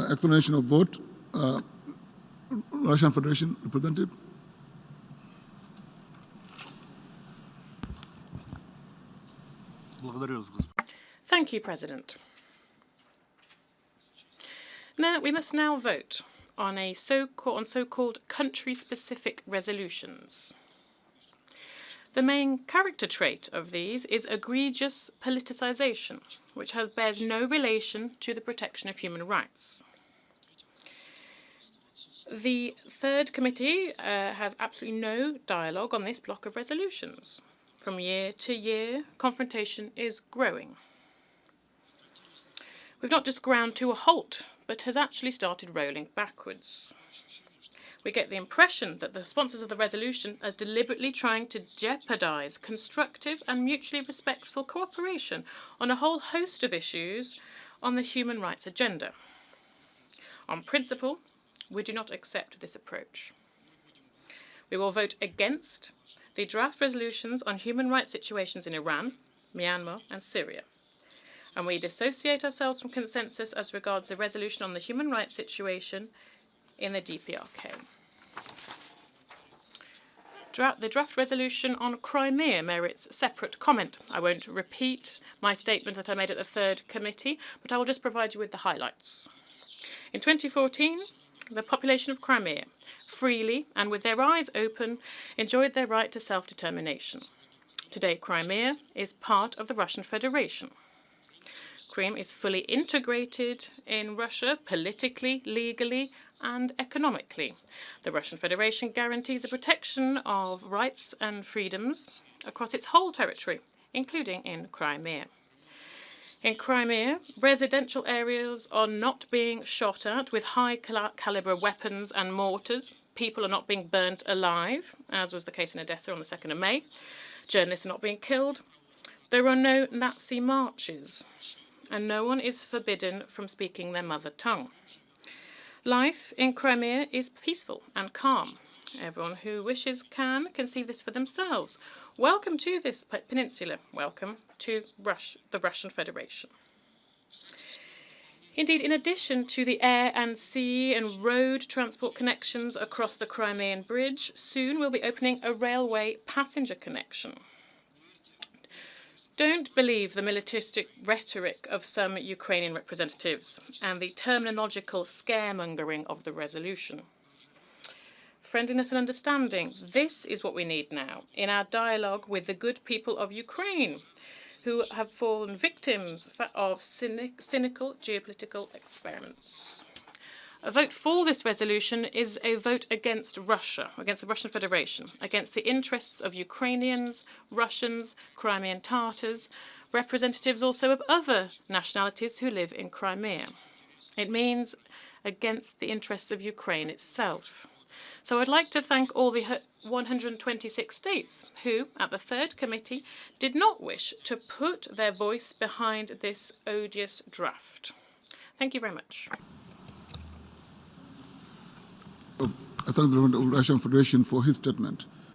explanation of vote. Russian Federation representative. Thank you, President. Now, we must now vote on so-called country-specific resolutions. The main character trait of these is egregious politicization, which bears no relation to the protection of human rights. The third committee has absolutely no dialogue on this block of resolutions. From year to year, confrontation is growing. We've not just ground to a halt, but has actually started rolling backwards. We get the impression that the sponsors of the resolution are deliberately trying to jeopardize constructive and mutually respectful cooperation on a whole host of issues on the human rights agenda. On principle, we do not accept this approach. We will vote against the draft resolutions on human rights situations in Iran, Myanmar and Syria. And we dissociate ourselves from consensus as regards the resolution on the human rights situation in the DPRK. The draft resolution on Crimea merits separate comment. I won't repeat my statement that I made at the third committee, but I will just provide you with the highlights. In 2014, the population of Crimea, freely and with their eyes open, enjoyed their right to self-determination. Today, Crimea is part of the Russian Federation. Crimea is fully integrated in Russia politically, legally, and economically. The Russian Federation guarantees the protection of rights and freedoms across its whole territory, including in Crimea. In Crimea, residential areas are not being shot at with high-caliber weapons and mortars. People are not being burnt alive, as was the case in Odessa on the 2nd of May. Journalists are not being killed. There are no Nazi marches, and no one is forbidden from speaking their mother tongue. Life in Crimea is peaceful and calm. Everyone who wishes can see this for themselves. Welcome to this peninsula. Welcome to the Russian Federation. Indeed, in addition to the air and sea and road transport connections across the Crimean Bridge, soon we'll be opening a railway passenger connection. Don't believe the militaristic rhetoric of some Ukrainian representatives and the terminological scaremongering of the resolution. Friendliness and understanding, this is what we need now in our dialogue with the good people of Ukraine, who have fallen victims of cynical geopolitical experiments. A vote for this resolution is a vote against Russia, against the Russian Federation, against the interests of Ukrainians, Russians, Crimean Tatars, representatives also of other nationalities who live in Crimea. It means against the interests of Ukraine itself. So I'd like to thank all the 126 states who, at the third committee, did not wish to put their voice behind this odious draft. Thank you very much. I thank the Russian Federation for his statement.